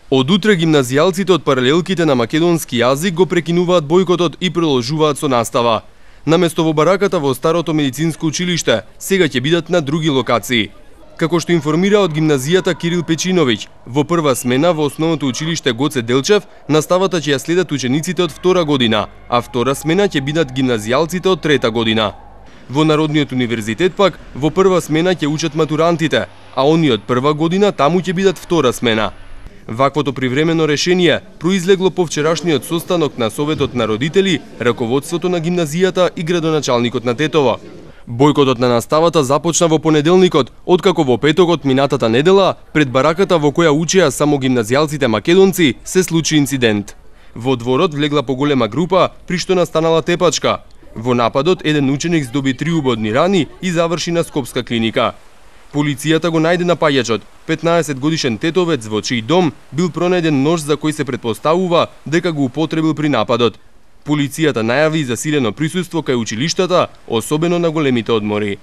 Од утре гимназијалците од паралелките на македонски јазик го прекинуваат бојкотот и продолжуваат со настава. Наместо во бараката во старото медицинско училиште, сега ќе бидат на други локации. Како што информира од гимназијата Кирил Печиновиќ, во прва смена во основното училиште Гоце Делчев, наставата ќе ја следат учениците од втора година, а втора смена ќе бидат гимназијалците од трета година. Во Народниот универзитет пак, во прва смена ќе учат матурантите, а оние од прва година таму ќе бидат втора смена. Ваквото привремено решение произлегло по вчерашниот состанок на Советот на родители, раководството на гимназијата и градоначалникот на Тетово. Бојкотот на наставата започна во понеделникот, откако во петокот минатата недела, пред бараката во која учеа само гимназијалците македонци, се случи инцидент. Во дворот влегла поголема група, при што настанала тепачка. Во нападот еден ученик здоби 3 убодни рани и заврши на Скопска клиника. Полицијата го најде напаѓачот, 15 годишен тетовец во чиј дом бил пронајден нож за кој се претпоставува дека го употребил при нападот. Полицијата најави засилено присуство кај училиштата, особено на големите одмори.